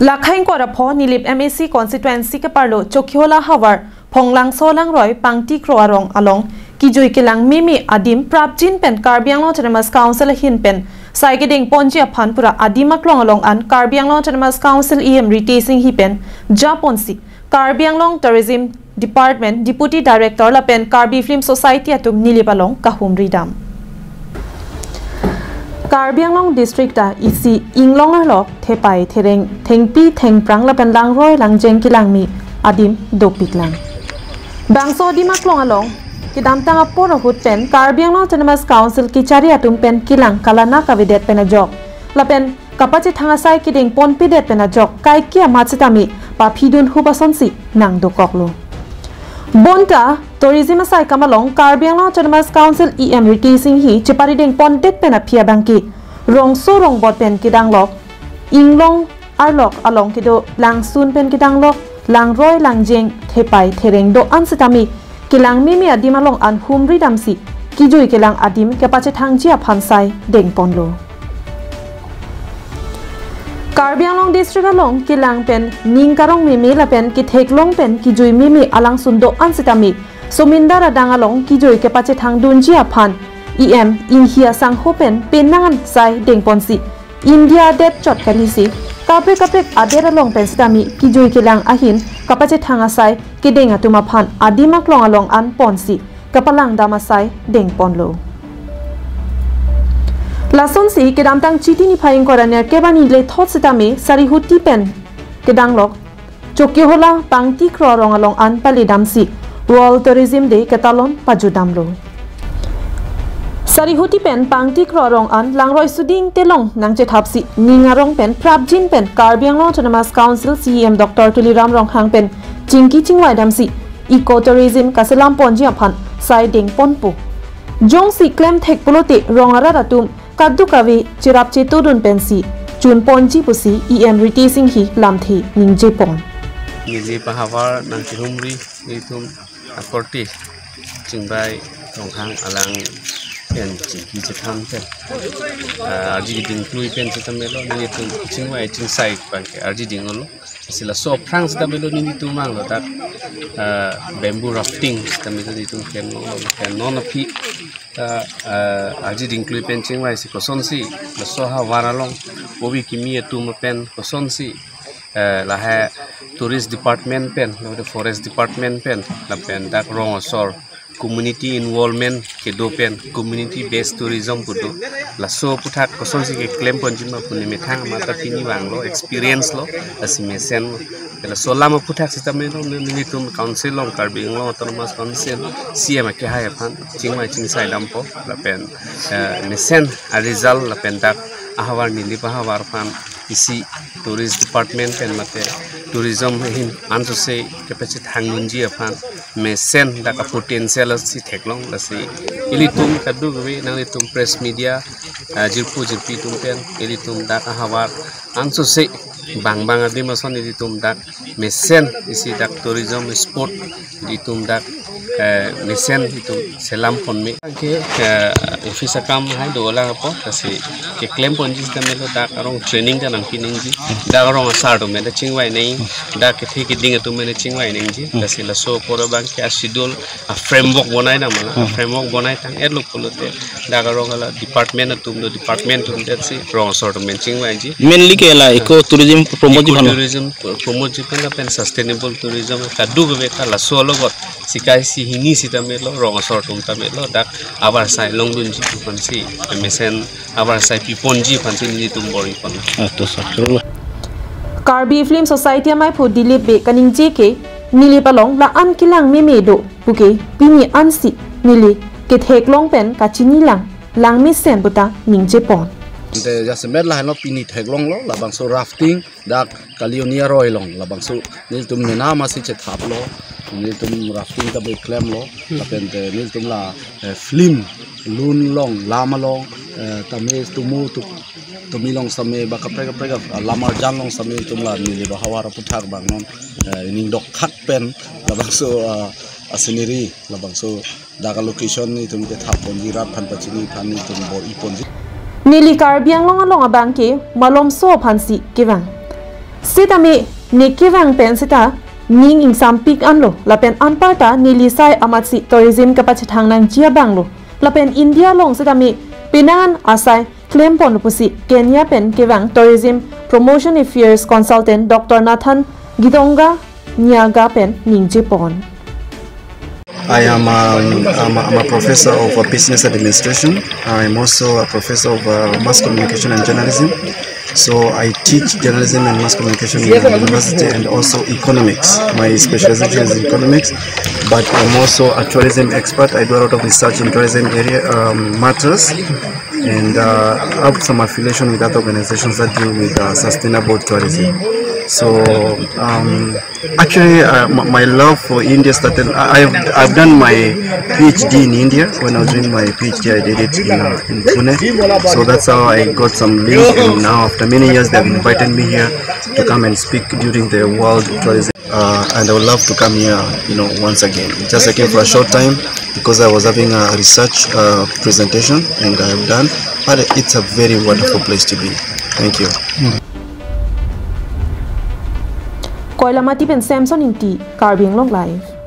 Lakhain ko rapho nilip MAC constituency ke parlo Chokyola Hawar Phonglang Solang Roy Pangti Kroarong along Kijui Kilang Mimi Adim Prapjin pen Karbiang Autonomous Council hin pen Saigeding Ponji Aphan pura Adimak long along an Karbiang Autonomous Council EM retasing hi pen Japonsi Karbiang Long Tourism Department Deputy Director la pen Karbi Film Society atum nilipalong kahumri dam Karbiang Long District ta isi Inglong Lok Thepai Thereng Thengpi Thengprang la pen Langroi Langjeng Kilang mi Adim Dopik lang Bangso Dimak long along Kidam tang apor hut pen Karbiang Long Autonomous Council kichari atum pen Kilang Kalana kavidet pen ajok la pen kapachi thangasai kiding pon pidet pen ajok kai kia machitami pa phidun hubasonsi nang dokoklo Bonta tourism asai kamalong Karbiang Long Autonomous Council EM retasing hi chepari ding pondet pen aphia bangki rongso rongbot pen kidang lok Inglong arlok along kido langsun pen kidang lok langroi langjeng thepai thereng do ansitami kilang mimi adim along an humri damsi kijui kilang adim kepache thangji aphansai deng ponlo Karbiang Long District along kilang pen ningkarong mimi la pen ki theklong pen kijui mimi alang sundo ansitami sominda radang along kijui kepache thangdunji aphan EM inhia sang hopen penangan sai deng ponsi India det chot kanisi kapre ader along pen stami kijui kilang ahin kapache thangasai kideng atuma phan adimak long along an ponsi kapalang damasai deng ponlo Lason si kedam tang chiti ni phaing koraner kebani le thot sitami sarihuti pen kedang lok Chokyola Pangti Kroarong along an palidam si World Tourism Day katalon pajudamlo Sarihuti pen Pangti Kroarong an langroi suding telong nangche thapsi ningarong pen Prapjin pen Karbiang Long Autonomous Council CEM Dr. Tuliram Ronghang pen Chingki Chingwai damsi Eco Tourism kaselam ponji aphan sai deng ponpu Jong si claim thek pulote rongara ratum Kaddu kavi chirap chetudun pensi chun ponji pusi EM retasing hi lamthi ningje pon Niji pahawar nang chihumri itum akorti chingbai ronghang alang pen chiki chitham pen arji ding klui pen chitamelo nini tum chingwai chingsai banke arji dingolo sila so prangs dabelo nini tumang lo tak bamboo rafting tamelo ditum ken non api arji ding klui pen chingwai si kosonsi la so ha waralong bobi kimi tum pen kosonsi la ha tourist department pen la forest department pen la pen dak rong sor community involvement ke do pen community based tourism pudo la so puthak kosonsi ke claim ponjima puni methang mata pini wanglo experience lo asime sen la so lama puthak sistem no ni tum council long Karbiang Long Autonomous Council CM ke ha phan chingmai chingsai lampo la pen mesen a result la pen dak ahawar nili pahawar phan isi tourist department pen mate tourism hin anso se capacity hangunji aphan mesen da ka potential si theklong la si ilitum kadu gwe nang litum press media jirpu tum pen ilitum da ka hawar anso se bang adim son ilitum da mesen isi dak tourism sport ilitum da mesen itu selam pon me ke office kam hai dola po kasi ke claim pon jis da melo da karong training da nang kining ji da karong sar do me da chingwai nei da ke thi ke ding tu me chingwai nei ji kasi la so por bang ke schedule a framework bonai na mala framework bonai tang edlo polote da karong la department tum do department tum that si rong sort of men chingwai ji mainly ke la eco tourism promote ji kan pen sustainable tourism ka du be ka la so logot sikai si hini si tamelo rong sort tum tamelo dak abar sai longdun ji pansi mesen abar sai piponji pansi ni tum bori pon to sakro Karbi Film Society mai phu dilip be kaning je ke nili palong la an kilang me do buke pini ansi nili ke theklong pen ka chini lang mi sen buta ningje pon de jasmet la no pini theklong lo la bangso rafting dak kalionia roi long la bangso nil tum mena ma si che thap lo nil tum rafting ta be claim lo la pen de nil tum la film lun long lama long tame tumu tu tumi long same ba kapre lamar jan long same tum la nili ba hawara puthak bang non ning dok khat pen la bangso asiniri la bangso daga location ni tum ke thap ponji rat phan pachini phan ni tum bor i ponji Nili Karbiang Long along abangke malom so phansi kewang sitami nikivang pen sita ning ing sampik anlo lapen anparta nilisai amatsi tourism kapachithang nang chia banglo lapen India long sitami pinan asai claim pon pusi Kenya pen kivang tourism promotion affairs consultant Dr. Nathan Gidonga Nyaga pen ningji pon. I am a professor of business administration. I'm also a professor of mass communication and journalism. So I teach journalism and mass communication in the university and also economics. My specialization is economics, but I'm also a tourism expert. I do a lot of research in tourism area matters, and I have some affiliation with other organizations that deal with sustainable tourism. So actually my love for India started. I've done my PhD in India. When I was doing my PhD, I did it in Pune. So that's how I got some link, and now after many years they've invited me here to come and speak during the World Tourism. And I would love to come here, once again. Just I came for a short time because I was having a research presentation, and I have done. But it's a very wonderful place to be. Thank you. Koilamati pen Samson inti Karbing Long Live.